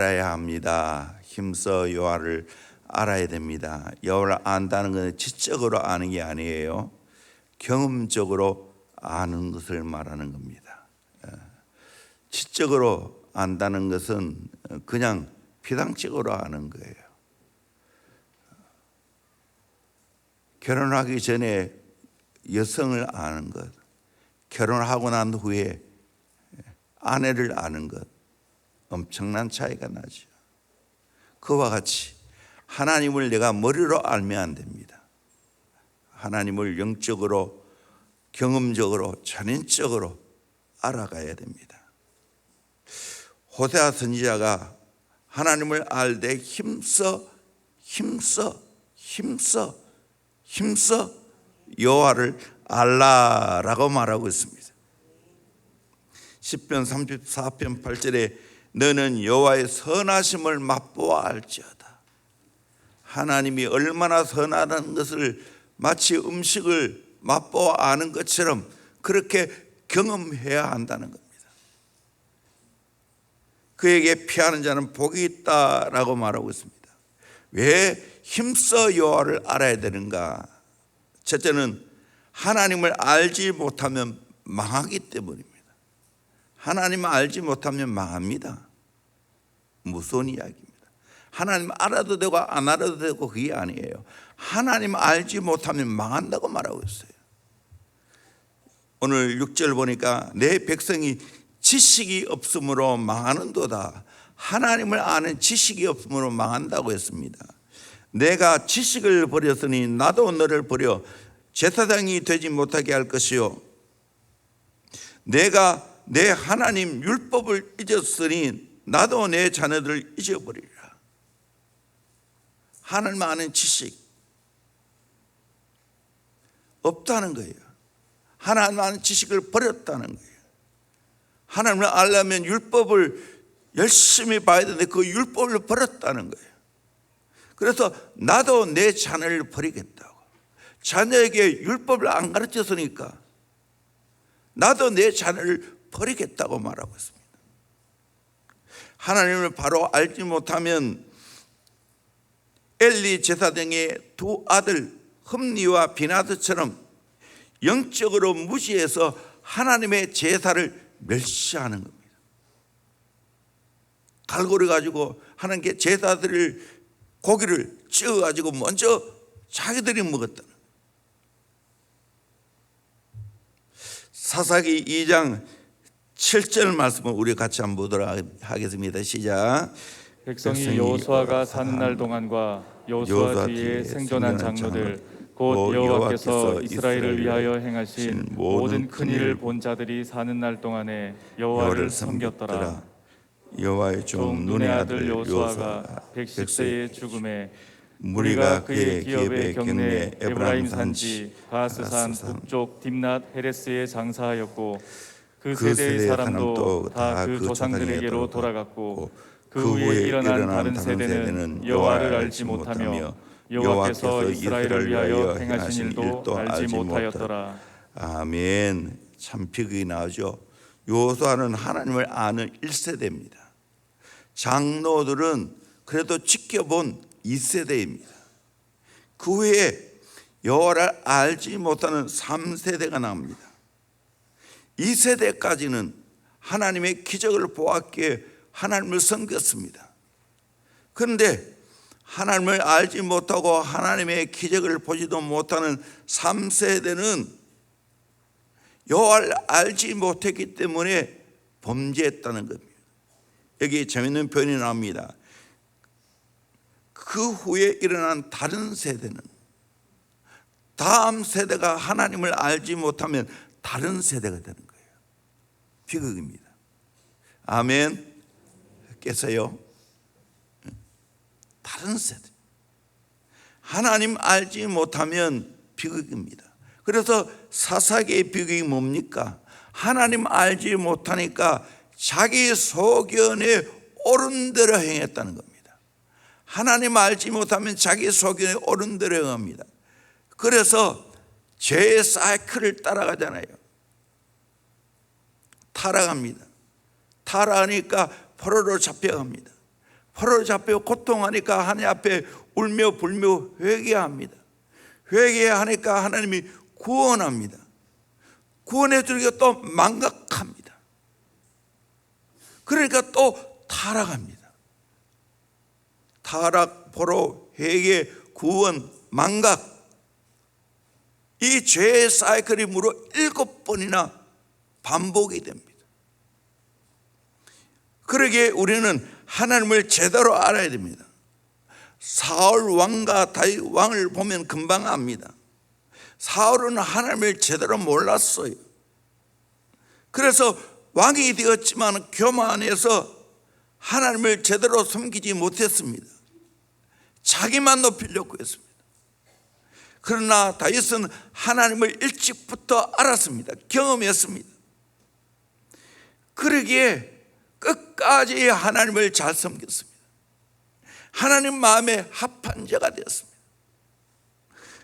알아야 합니다. 힘써 여호와를 알아야 됩니다. 여호와를 안다는 것은 지적으로 아는 게 아니에요. 경험적으로 아는 것을 말하는 겁니다. 지적으로 안다는 것은 그냥 피상적으로 아는 거예요. 결혼하기 전에 여성을 아는 것, 결혼하고 난 후에 아내를 아는 것, 엄청난 차이가 나죠. 그와 같이 하나님을 내가 머리로 알면 안 됩니다. 하나님을 영적으로, 경험적으로, 전인적으로 알아가야 됩니다. 호세아 선지자가 하나님을 알되 힘써 여호와를 알라라고 말하고 있습니다. 시편 34편 8절에 너는 여호와의 선하심을 맛보아 알지어다. 하나님이 얼마나 선하다는 것을 마치 음식을 맛보아 아는 것처럼 그렇게 경험해야 한다는 겁니다. 그에게 피하는 자는 복이 있다라고 말하고 있습니다. 왜 힘써 여호와를 알아야 되는가? 첫째는 하나님을 알지 못하면 망하기 때문입니다. 하나님을 알지 못하면 망합니다. 무서운 이야기입니다. 하나님 알아도 되고 안 알아도 되고 그게 아니에요. 하나님 알지 못하면 망한다고 말하고 있어요. 오늘 6절 보니까 내 백성이 지식이 없으므로 망하는도다. 하나님을 아는 지식이 없으므로 망한다고 했습니다. 내가 지식을 버렸으니 나도 너를 버려 제사장이 되지 못하게 할 것이요, 내가 내 하나님 율법을 잊었으니 나도 내 자녀들을 잊어버리리라. 하나님 아는 지식 없다는 거예요. 하나님 아는 지식을 버렸다는 거예요. 하나님을 알려면 율법을 열심히 봐야 되는데 그 율법을 버렸다는 거예요. 그래서 나도 내 자녀를 버리겠다고. 자녀에게 율법을 안 가르쳤으니까 나도 내 자녀를 버리겠다고 말하고 있습니다. 하나님을 바로 알지 못하면 엘리 제사장의 두 아들 흠니와 비나드처럼 영적으로 무시해서 하나님의 제사를 멸시하는 겁니다. 갈고리 가지고 하나님께 제사 드릴 고기를 찌어 가지고 먼저 자기들이 먹었다는. 사사기 2장 7절 말씀을 우리 같이 한번 보도록 하겠습니다. 시작. 백성이 여호수아가 사는 날 동안과 여호수아 뒤에 생존한 장로들 곧 여호와께서 이스라엘을 위하여 행하신 모든 큰 일을 본 자들이 사는 날 동안에 여호와를 섬겼더라. 여호와의 종 눈의 아들 여호수아가 110세의 죽음에 무리가 그의 기업의 경내 에브라임 산지 가스산 북쪽 딥낫 헤레스에 장사하였고 그 세대의 사람도 다 그 조상들에게로 돌아갔고 그 후에 일어난 다른 세대는 여호와를 알지 못하며 여호와께서 이스라엘을 위하여 행하신 일도 알지 못하였더라. 아멘. 참 비극이 나오죠. 여호수아는 하나님을 아는 1세대입니다. 장로들은 그래도 지켜본 2세대입니다. 그 후에 여호와를 알지 못하는 3세대가 나옵니다. 2세대까지는 하나님의 기적을 보았기에 하나님을 섬겼습니다. 그런데 하나님을 알지 못하고 하나님의 기적을 보지도 못하는 3세대는 여호와를 알지 못했기 때문에 범죄했다는 겁니다. 여기 재미있는 표현이 나옵니다. 그 후에 일어난 다른 세대는, 다음 세대가 하나님을 알지 못하면 다른 세대가 되는 거예요. 비극입니다. 아멘. 깨세요? 다른 세대. 하나님 알지 못하면 비극입니다. 그래서 사사기의 비극이 뭡니까? 하나님 알지 못하니까 자기 소견에 옳은 대로 행했다는 겁니다. 하나님 알지 못하면 자기 소견에 옳은 대로 행합니다. 그래서 죄의 사이클을 따라가잖아요. 타락합니다. 타락하니까 포로로 잡혀갑니다. 포로잡혀 고통하니까 하나님 앞에 울며 불며 회개합니다. 회개하니까 하나님이 구원합니다. 구원해 주니까 또 망각합니다. 그러니까 또 타락합니다. 타락, 포로, 회개, 구원, 망각, 이 죄의 사이클이 무려 7번이나 반복이 됩니다. 그러기에 우리는 하나님을 제대로 알아야 됩니다. 사울 왕과 다윗 왕을 보면 금방 압니다. 사울은 하나님을 제대로 몰랐어요. 그래서 왕이 되었지만 교만해서 하나님을 제대로 섬기지 못했습니다. 자기만 높이려고 했습니다. 그러나 다윗은 하나님을 일찍부터 알았습니다. 경험했습니다. 그러기에 끝까지 하나님을 잘 섬겼습니다. 하나님 마음에 합한 자가 되었습니다.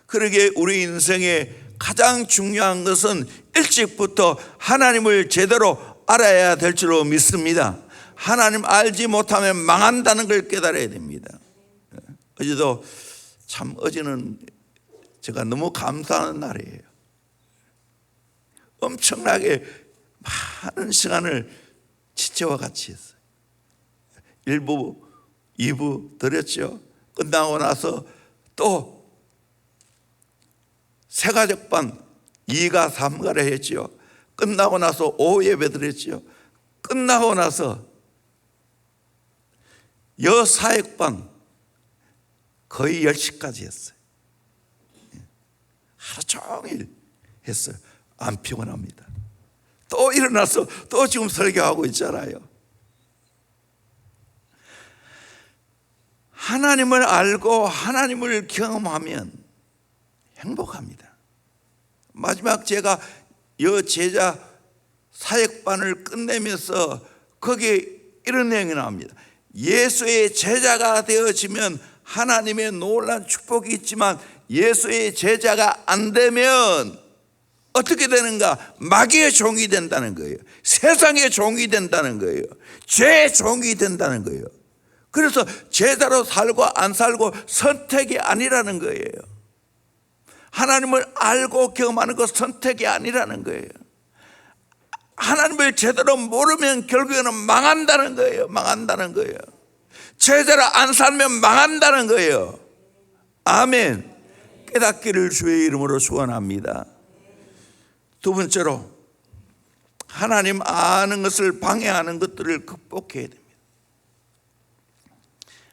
그러기에 우리 인생의 가장 중요한 것은 일찍부터 하나님을 제대로 알아야 될 줄로 믿습니다. 하나님 알지 못하면 망한다는 걸 깨달아야 됩니다. 어제도 참 어제는 제가 너무 감사하는 날이에요. 엄청나게 많은 시간을 지체와 같이 했어요. 1부, 2부 드렸죠. 끝나고 나서 또 새가족반 2가 3가를 했죠. 끝나고 나서 오후 예배 드렸죠. 끝나고 나서 여사역반 거의 10시까지 했어요. 하루 종일 했어요. 안 피곤합니다. 또 일어나서 또 지금 설교하고 있잖아요. 하나님을 알고 하나님을 경험하면 행복합니다. 마지막 제가 여제자 사역반을 끝내면서 거기에 이런 내용이 나옵니다. 예수의 제자가 되어지면 하나님의 놀라운 축복이 있지만 예수의 제자가 안 되면 어떻게 되는가? 마귀의 종이 된다는 거예요. 세상의 종이 된다는 거예요. 죄의 종이 된다는 거예요. 그래서 제자로 살고 안 살고 선택이 아니라는 거예요. 하나님을 알고 경험하는 것 선택이 아니라는 거예요. 하나님을 제대로 모르면 결국에는 망한다는 거예요. 망한다는 거예요. 제대로 안 살면 망한다는 거예요. 아멘. 깨닫기를 주의 이름으로 소원합니다. 두 번째로 하나님 아는 것을 방해하는 것들을 극복해야 됩니다.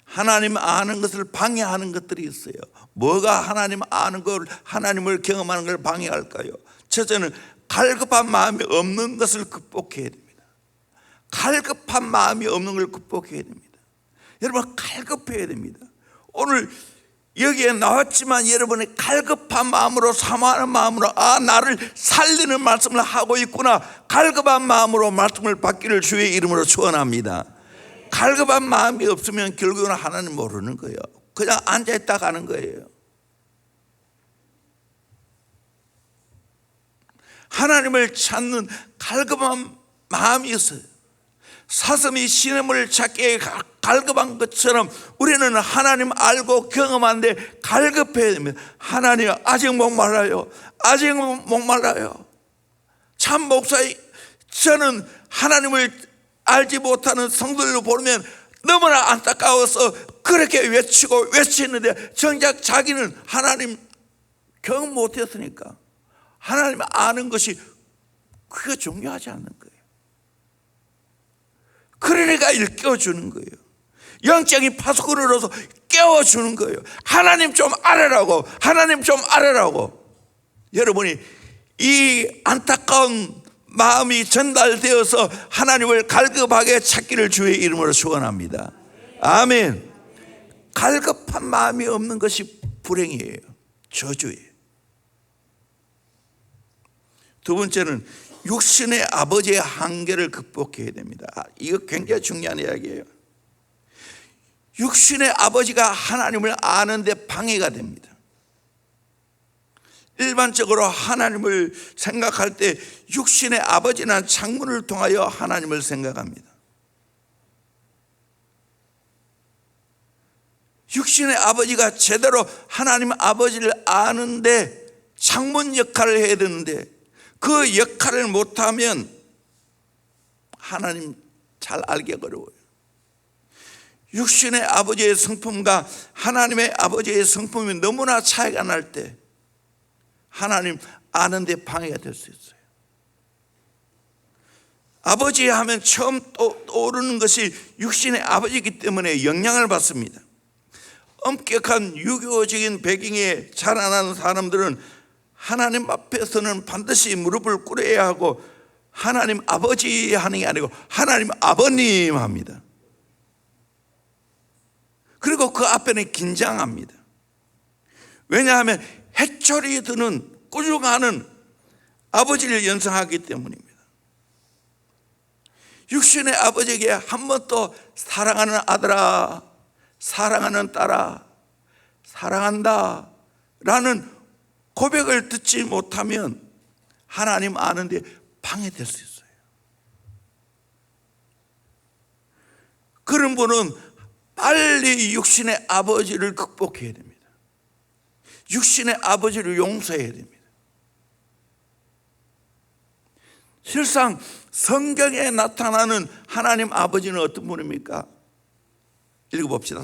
하나님 아는 것을 방해하는 것들이 있어요. 뭐가 하나님 아는 걸, 하나님을 경험하는 걸 방해할까요? 첫째는 갈급한 마음이 없는 것을 극복해야 됩니다. 갈급한 마음이 없는 걸 극복해야 됩니다. 여러분 갈급해야 됩니다. 오늘 여기에 나왔지만 여러분이 갈급한 마음으로, 사모하는 마음으로 나를 살리는 말씀을 하고 있구나, 갈급한 마음으로 말씀을 받기를 주의 이름으로 축원합니다. 갈급한 마음이 없으면 결국은 하나님 모르는 거예요. 그냥 앉아있다 가는 거예요. 하나님을 찾는 갈급한 마음이 있어요. 사슴이 시냇물을 찾기에 갈급한 것처럼 우리는 하나님 알고 경험하는데 갈급해야 됩니다. 하나님 아직 목말라요. 아직 목말라요. 참 목사님, 저는 하나님을 알지 못하는 성도들을 보면 너무나 안타까워서 그렇게 외치고 외치는데 정작 자기는 하나님 경험 못했으니까 하나님 아는 것이 그게 중요하지 않는 거예요. 그러니까 일깨워주는 거예요. 영적인 파수꾼을 넣어서 깨워주는 거예요. 하나님 좀 알아라고, 하나님 좀 알아라고. 여러분이 이 안타까운 마음이 전달되어서 하나님을 갈급하게 찾기를 주의 이름으로 축원합니다. 아멘. 갈급한 마음이 없는 것이 불행이에요. 저주예요. 두 번째는 육신의 아버지의 한계를 극복해야 됩니다. 이거 굉장히 중요한 이야기예요. 육신의 아버지가 하나님을 아는데 방해가 됩니다. 일반적으로 하나님을 생각할 때 육신의 아버지나 창문을 통하여 하나님을 생각합니다. 육신의 아버지가 제대로 하나님 아버지를 아는데 창문 역할을 해야 되는데 그 역할을 못하면 하나님 잘 알기 어려워요. 육신의 아버지의 성품과 하나님의 아버지의 성품이 너무나 차이가 날 때 하나님 아는데 방해가 될 수 있어요. 아버지 하면 처음 떠오르는 것이 육신의 아버지이기 때문에 영향을 받습니다. 엄격한 유교적인 배경에 자라난 사람들은 하나님 앞에서는 반드시 무릎을 꿇어야 하고 하나님 아버지 하는 게 아니고 하나님 아버님 합니다. 그리고 그 앞에는 긴장합니다. 왜냐하면 해초리 드는 꾸중하는 아버지를 연상하기 때문입니다. 육신의 아버지에게 한 번 또 사랑하는 아들아, 사랑하는 딸아, 사랑한다 라는 고백을 듣지 못하면 하나님 아는데 방해될 수 있어요. 그런 분은 빨리 육신의 아버지를 극복해야 됩니다. 육신의 아버지를 용서해야 됩니다. 실상 성경에 나타나는 하나님 아버지는 어떤 분입니까? 읽어봅시다.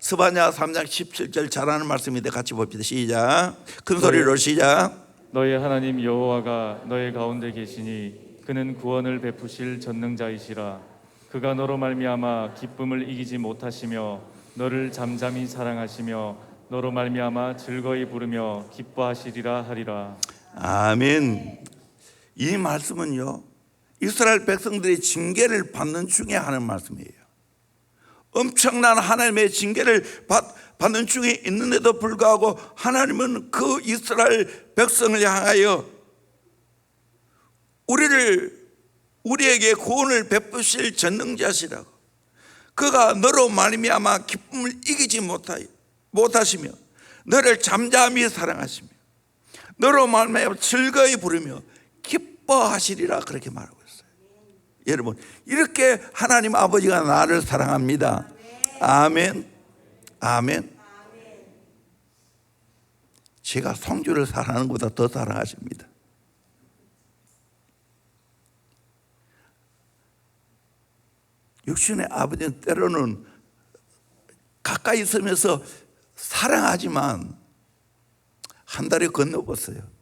스바냐 3장 17절 잘하는 말씀인데 같이 봅시다. 시작. 큰 소리로 시작. 너의 하나님 여호와가 너의 가운데 계시니 그는 구원을 베푸실 전능자이시라. 그가 너로 말미암아 기쁨을 이기지 못하시며 너를 잠잠히 사랑하시며 너로 말미암아 즐거이 부르며 기뻐하시리라 하리라. 아멘. 이 말씀은요, 이스라엘 백성들이 징계를 받는 중에 하는 말씀이에요. 엄청난 하나님의 징계를 받는 중에 있는데도 불구하고 하나님은 그 이스라엘 백성을 향하여 우리에게 구원을 베푸실 전능자시라고, 그가 너로 말미암아 기쁨을 이기지 못하시며 너를 잠잠히 사랑하시며 너로 말미암아 즐거이 부르며 기뻐하시리라, 그렇게 말하고 있어요. 여러분, 이렇게 하나님 아버지가 나를 사랑합니다. 아멘. 아멘. 제가 성주를 사랑하는 것보다 더 사랑하십니다. 육신의 아버지는 때로는 가까이 있으면서 사랑하지만 한 달에 건너봤어요.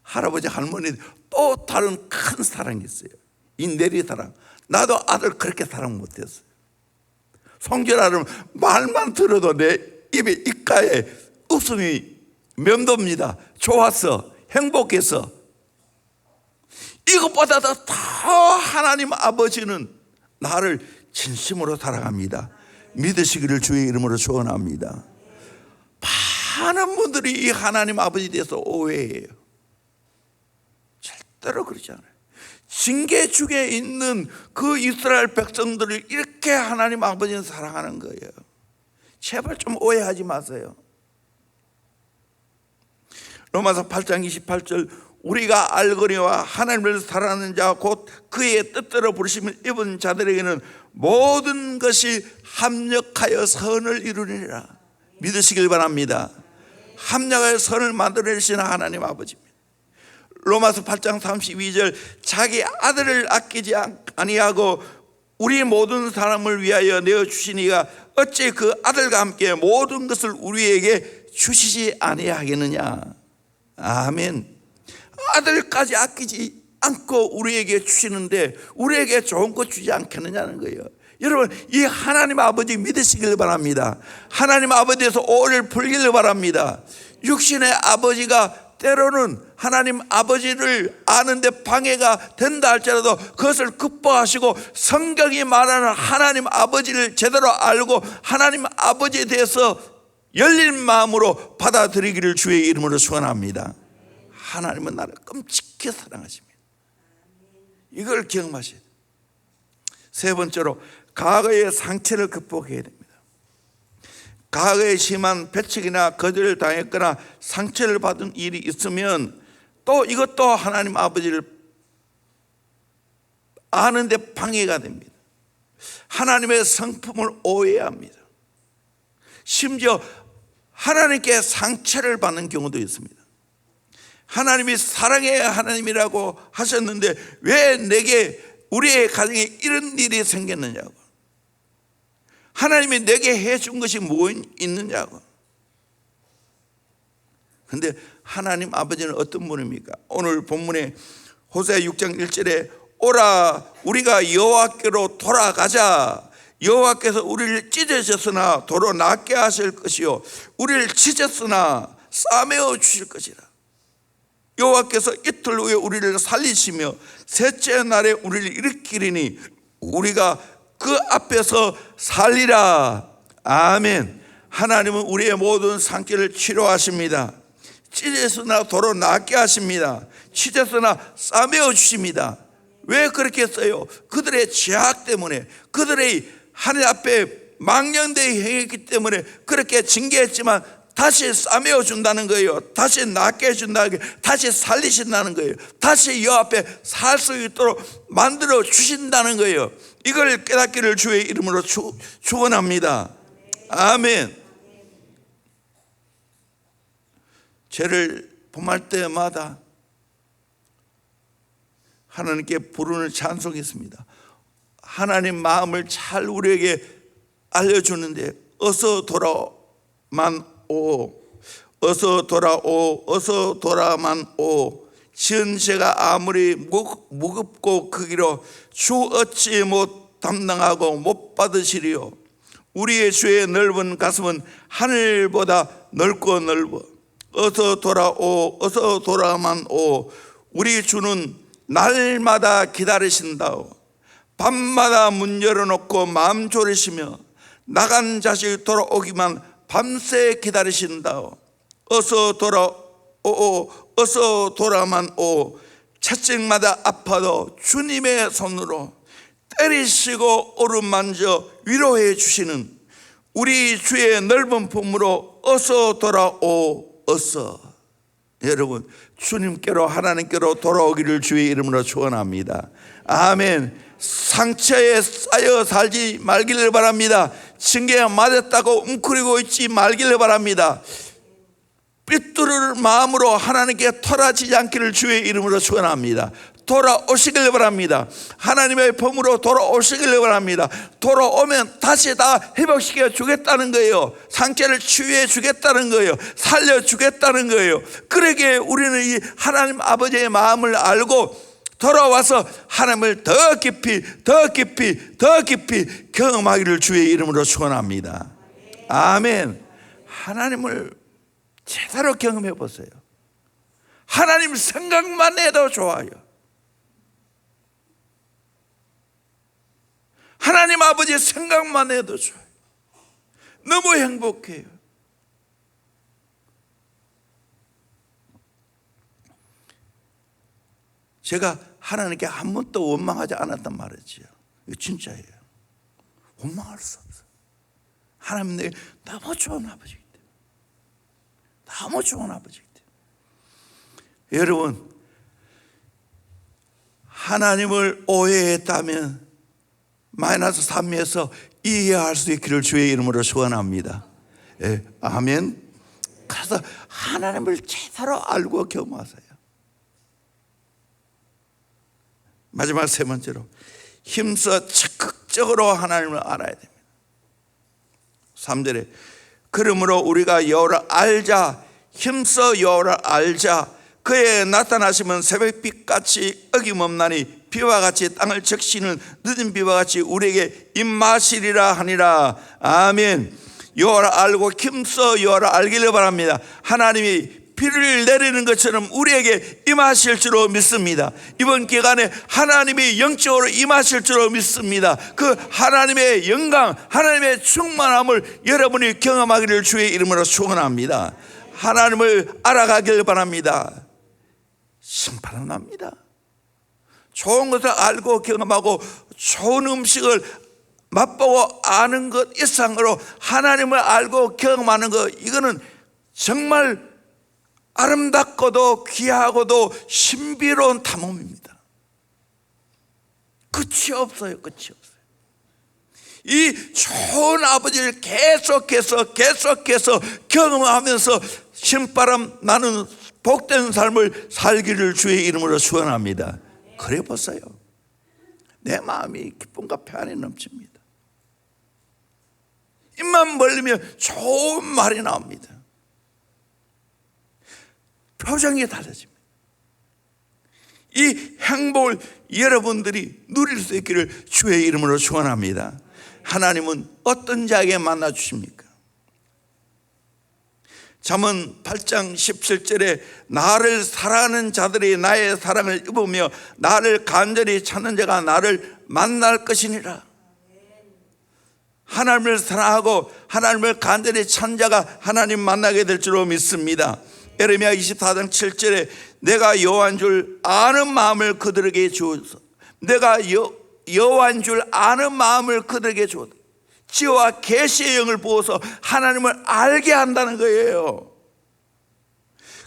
할아버지 할머니 또 다른 큰 사랑이 있어요. 이 내리사랑. 나도 아들 그렇게 사랑 못했어요. 성질하면 말만 들어도 내 입에 입가에 웃음이 맴돕니다. 좋았어, 행복해서. 이것보다도 더 하나님 아버지는 나를 진심으로 사랑합니다. 믿으시기를 주의 이름으로 축원합니다. 많은 분들이 이 하나님 아버지에 대해서 오해해요. 절대로 그렇지 않아요. 징계 중에 있는 그 이스라엘 백성들을 이렇게 하나님 아버지는 사랑하는 거예요. 제발 좀 오해하지 마세요. 로마서 8장 28절, 우리가 알거니와 하나님을 사랑하는 자 곧 그의 뜻대로 부르심을 입은 자들에게는 모든 것이 합력하여 선을 이루리라. 믿으시길 바랍니다. 합력하여 선을 만들어내시는 하나님 아버지입니다. 로마서 8장 32절, 자기 아들을 아끼지 아니하고 우리 모든 사람을 위하여 내어주시니가 어찌 그 아들과 함께 모든 것을 우리에게 주시지 아니하겠느냐. 아멘. 아들까지 아끼지 않고 우리에게 주시는데 우리에게 좋은 것 주지 않겠느냐는 거예요. 여러분, 이 하나님 아버지 믿으시길 바랍니다. 하나님 아버지에서 오해를 풀기를 바랍니다. 육신의 아버지가 때로는 하나님 아버지를 아는데 방해가 된다 할지라도 그것을 극복하시고 성경이 말하는 하나님 아버지를 제대로 알고 하나님 아버지에 대해서 열린 마음으로 받아들이기를 주의 이름으로 축원합니다. 하나님은 나를 끔찍히 사랑하십니다. 이걸 기억하셔야 돼요. 세 번째로, 과거의 상처를 극복해야 됩니다. 과거에 심한 배척이나 거절을 당했거나 상처를 받은 일이 있으면 또 이것도 하나님 아버지를 아는데 방해가 됩니다. 하나님의 성품을 오해합니다. 심지어 하나님께 상처를 받는 경우도 있습니다. 하나님이 사랑의 하나님이라고 하셨는데 왜 내게, 우리의 가정에 이런 일이 생겼느냐고, 하나님이 내게 해준 것이 뭐 있느냐고. 그런데 하나님 아버지는 어떤 분입니까? 오늘 본문에 호세아 6장 1절에 오라 우리가 여호와께로 돌아가자. 여호와께서 우리를 찢으셨으나 도로 낫게 하실 것이요 우리를 찢었으나 싸매어 주실 것이라. 여호와께서 이틀 후에 우리를 살리시며 셋째 날에 우리를 일으키리니 우리가 그 앞에서 살리라. 아멘. 하나님은 우리의 모든 상처를 치료하십니다. 찢었으나 도로 낫게 하십니다. 찢었으나 싸매어 주십니다. 왜 그렇게 했어요? 그들의 죄악 때문에, 그들의 하나님 앞에 망령되이 행했기 때문에 그렇게 징계했지만 다시 싸매어 준다는 거예요. 다시 낫게 해준다는 거예요. 다시 살리신다는 거예요. 다시 여 앞에 살 수 있도록 만들어 주신다는 거예요. 이걸 깨닫기를 주의 이름으로 축원합니다. 아멘. 죄를 범할 때마다 하나님께 부르는 찬송이 있습니다. 하나님 마음을 잘 우리에게 알려주는데 어서 돌아만 오, 어서 돌아오, 어서 돌아만 오. 지은 죄가 아무리 무겁고 크기로 주 어찌 못 담당하고 못 받으시리요. 우리의 주의 넓은 가슴은 하늘보다 넓고 넓어. 어서 돌아오, 어서 돌아만 오. 우리 주는 날마다 기다리신다오. 밤마다 문 열어놓고 마음 졸이시며 나간 자식 돌아오기만 밤새 기다리신다오. 어서 돌아오, 어서 돌아만 오. 차증마다 아파도 주님의 손으로 때리시고 오른만져 위로해 주시는 우리 주의 넓은 품으로 어서 돌아오, 어서. 여러분, 주님께로, 하나님께로 돌아오기를 주의 이름으로 축원합니다. 아멘. 상처에 쌓여 살지 말기를 바랍니다. 징계에 맞았다고 웅크리고 있지 말기를 바랍니다. 삐뚤을 마음으로 하나님께 토라지지 않기를 주의 이름으로 축원합니다. 돌아오시길 바랍니다. 하나님의 품으로 돌아오시길 바랍니다. 돌아오면 다시 다 회복시켜 주겠다는 거예요. 상처를 치유해 주겠다는 거예요. 살려 주겠다는 거예요. 그러기에 우리는 이 하나님 아버지의 마음을 알고 돌아와서 하나님을 더 깊이 경험하기를 주의 이름으로 축원합니다. 아멘. 하나님을 제대로 경험해 보세요. 하나님 생각만 해도 좋아요. 하나님 아버지 생각만 해도 좋아요. 너무 행복해요. 제가 하나님께 한 번도 원망하지 않았단 말이지요. 이거 진짜예요. 원망할 수 없어요. 하나님 내게 너무 좋은 아버지이기 때문에, 너무 좋은 아버지이기 때문에. 여러분, 하나님을 오해했다면 마이너스 3에서 이해할 수 있기를 주의 이름으로 축원합니다. 예, 아멘. 그래서 하나님을 제대로 알고 경험하세요. 마지막 세 번째로, 힘써 적극적으로 하나님을 알아야 됩니다. 3절에 그러므로 우리가 여호와를 알자, 힘써 여호와를 알자. 그의 나타나시면 새벽빛같이 어김없나니 비와 같이 땅을 적시는 늦은 비와 같이 우리에게 임하시리라 하니라. 아멘. 여호와를 알고 힘써 여호와를 알기를 바랍니다. 하나님이 비를 내리는 것처럼 우리에게 임하실 줄로 믿습니다. 이번 기간에 하나님이 영적으로 임하실 줄로 믿습니다. 그 하나님의 영광, 하나님의 충만함을 여러분이 경험하기를 주의 이름으로 축원합니다. 하나님을 알아가길 바랍니다. 심판은 납니다. 좋은 것을 알고 경험하고 좋은 음식을 맛보고 아는 것 이상으로 하나님을 알고 경험하는 것, 이거는 정말 아름답고도 귀하고도 신비로운 탐험입니다. 끝이 없어요. 끝이 없어요. 이 좋은 아버지를 계속해서 경험하면서 신바람 나는 복된 삶을 살기를 주의 이름으로 축원합니다. 그래 보세요. 내 마음이 기쁨과 평안이 넘칩니다. 입만 벌리면 좋은 말이 나옵니다. 표정이 달라집니다. 이 행복을 여러분들이 누릴 수 있기를 주의 이름으로 축원합니다. 하나님은 어떤 자에게 만나 주십니까? 잠언 8장 17절에 나를 사랑하는 자들이 나의 사랑을 입으며 나를 간절히 찾는 자가 나를 만날 것이니라. 하나님을 사랑하고 하나님을 간절히 찾는 자가 하나님 만나게 될 줄로 믿습니다. 예레미야 24장 7절에 내가 여호와인 줄 아는 마음을 그들에게 주어서, 내가 여호와인 줄 아는 마음을 그들에게 주어서 지혜와 계시의 영을 부어서 하나님을 알게 한다는 거예요.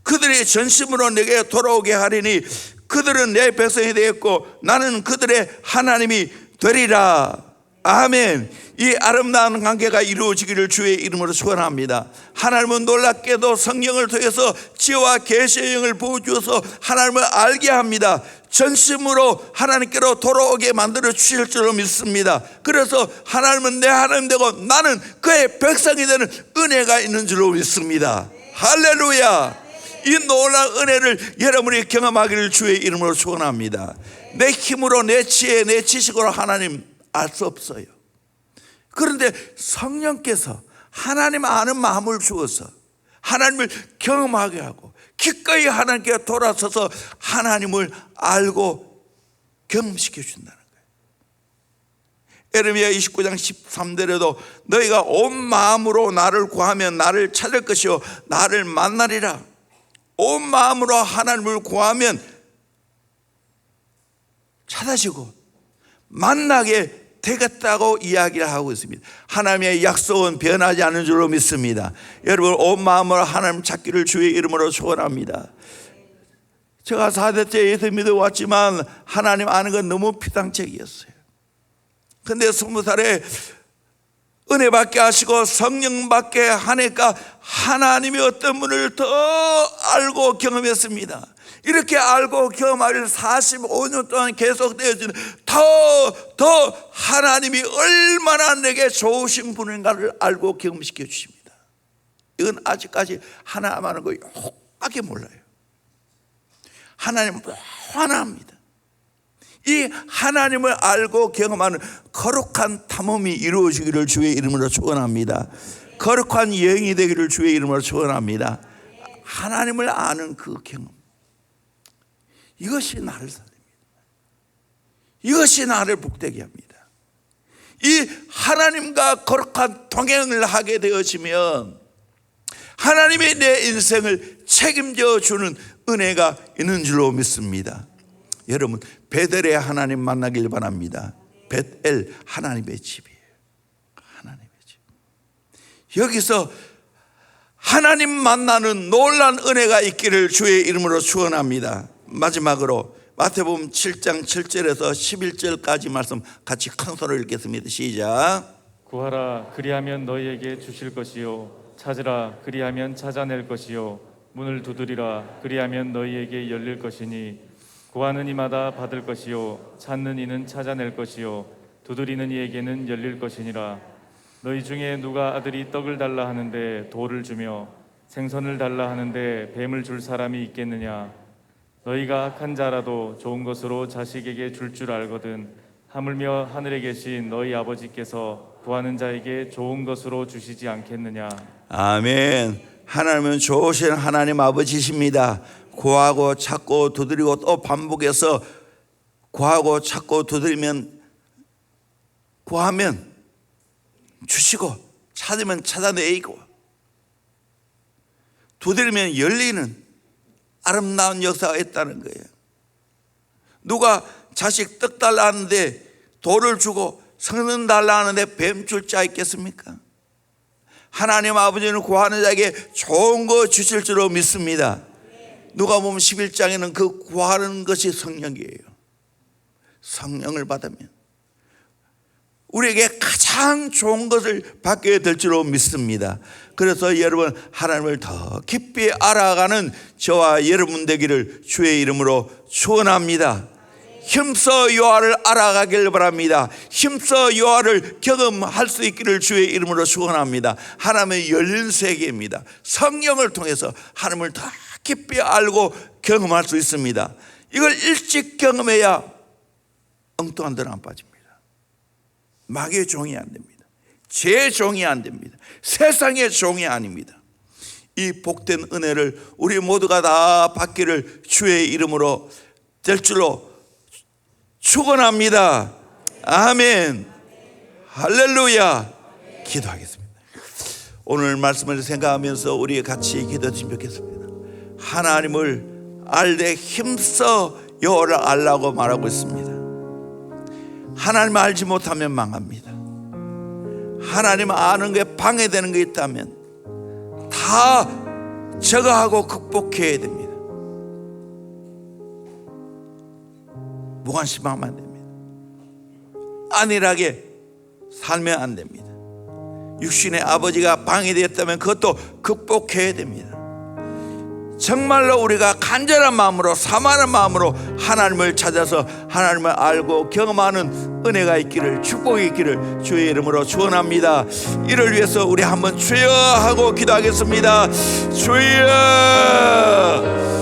그들이 전심으로 내게 돌아오게 하리니 그들은 내 백성이 되었고 나는 그들의 하나님이 되리라. 아멘. 이 아름다운 관계가 이루어지기를 주의 이름으로 축원합니다. 하나님은 놀랍게도 성령을 통해서 지혜와 계시의 영을 부어주어서 하나님을 알게 합니다. 전심으로 하나님께로 돌아오게 만들어 주실 줄로 믿습니다. 그래서 하나님은 내 하나님 되고 나는 그의 백성이 되는 은혜가 있는 줄로 믿습니다. 할렐루야. 이 놀라운 은혜를 여러분이 경험하기를 주의 이름으로 축원합니다. 내 힘으로, 내 지혜, 내 지식으로 하나님 알 수 없어요. 그런데 성령께서 하나님 아는 마음을 주어서 하나님을 경험하게 하고 기꺼이 하나님께 돌아서서 하나님을 알고 경험시켜 준다는 거예요. 예레미야 29장 13절에도 너희가 온 마음으로 나를 구하면 나를 찾을 것이요 나를 만나리라. 온 마음으로 하나님을 구하면 찾으시고 만나게 되겠다고 이야기를 하고 있습니다. 하나님의 약속은 변하지 않는 줄로 믿습니다. 여러분 온 마음으로 하나님 찾기를 주의 이름으로 축원합니다. 제가 4대째 예수 믿어왔지만 하나님 아는 건 너무 피상적이었어요. 근데 20살에 은혜 받게 하시고 성령 받게 하니까 하나님이 어떤 분을 더 알고 경험했습니다. 이렇게 알고 경험하기를 45년 동안 계속되어지는 더 하나님이 얼마나 내게 좋으신 분인가를 알고 경험시켜 주십니다. 이건 아직까지 하나님 아는 거 욕하게 몰라요. 하나님은 환합니다. 이 하나님을 알고 경험하는 거룩한 탐험이 이루어지기를 주의 이름으로 축원합니다. 거룩한 여행이 되기를 주의 이름으로 축원합니다. 하나님을 아는 그 경험, 이것이 나를 살립니다. 이것이 나를 복되게 합니다. 이 하나님과 거룩한 동행을 하게 되어지면 하나님이 내 인생을 책임져 주는 은혜가 있는 줄로 믿습니다. 여러분 베델의 하나님 만나길 바랍니다. 벳엘 하나님의 집이에요. 하나님의 집. 여기서 하나님 만나는 놀라운 은혜가 있기를 주의 이름으로 축원합니다. 마지막으로 마태복음 7장 7절에서 11절까지 말씀 같이 큰 소리로 읽겠습니다. 시작. 구하라 그리하면 너희에게 주실 것이요 찾으라 그리하면 찾아낼 것이요 문을 두드리라 그리하면 너희에게 열릴 것이니 구하는 이마다 받을 것이요 찾는 이는 찾아낼 것이요 두드리는 이에게는 열릴 것이니라. 너희 중에 누가 아들이 떡을 달라 하는데 돌을 주며 생선을 달라 하는데 뱀을 줄 사람이 있겠느냐. 너희가 악한 자라도 좋은 것으로 자식에게 줄 줄 알거든 하물며 하늘에 계신 너희 아버지께서 구하는 자에게 좋은 것으로 주시지 않겠느냐. 아멘. 하나님은 좋으신 하나님 아버지십니다. 구하고 찾고 두드리고 또 반복해서 구하고 찾고 두드리면 구하면 주시고 찾으면 찾아내고 두드리면 열리는 아름다운 역사가 있다는 거예요. 누가 자식 떡 달라 하는데 돌을 주고 성는 달라 하는데 뱀 줄 자 있겠습니까? 하나님 아버지는 구하는 자에게 좋은 거 주실 줄로 믿습니다. 누가 보면 11장에는 그 구하는 것이 성령이에요. 성령을 받으면 우리에게 가장 가장 좋은 것을 받게 될 줄로 믿습니다. 그래서 여러분, 하나님을 더 깊이 알아가는 저와 여러분 되기를 주의 이름으로 축원합니다. 힘써 여호와를 알아가길 바랍니다. 힘써 여호와를 경험할 수 있기를 주의 이름으로 축원합니다. 하나님의 열린 세계입니다. 성령을 통해서 하나님을 더 깊이 알고 경험할 수 있습니다. 이걸 일찍 경험해야 엉뚱한 데는 안 빠집니다. 마귀의 종이 안 됩니다. 죄의 종이 안 됩니다. 세상의 종이 아닙니다. 이 복된 은혜를 우리 모두가 다 받기를 주의 이름으로 될 줄로 축원합니다. 아멘. 할렐루야. 기도하겠습니다. 오늘 말씀을 생각하면서 우리 같이 기도했으면 좋겠습니다. 하나님을 알되 힘써 여호와를 알라고 말하고 있습니다. 하나님을 알지 못하면 망합니다. 하나님 아는 게 방해되는 게 있다면 다 제거하고 극복해야 됩니다. 무관심하면 안 됩니다. 안일하게 살면 안 됩니다. 육신의 아버지가 방해되었다면 그것도 극복해야 됩니다. 정말로 우리가 간절한 마음으로, 사모하는 마음으로 하나님을 찾아서 하나님을 알고 경험하는 은혜가 있기를, 축복이 있기를 주의 이름으로 축원합니다. 이를 위해서 우리 한번 주여 하고 기도하겠습니다. 주여.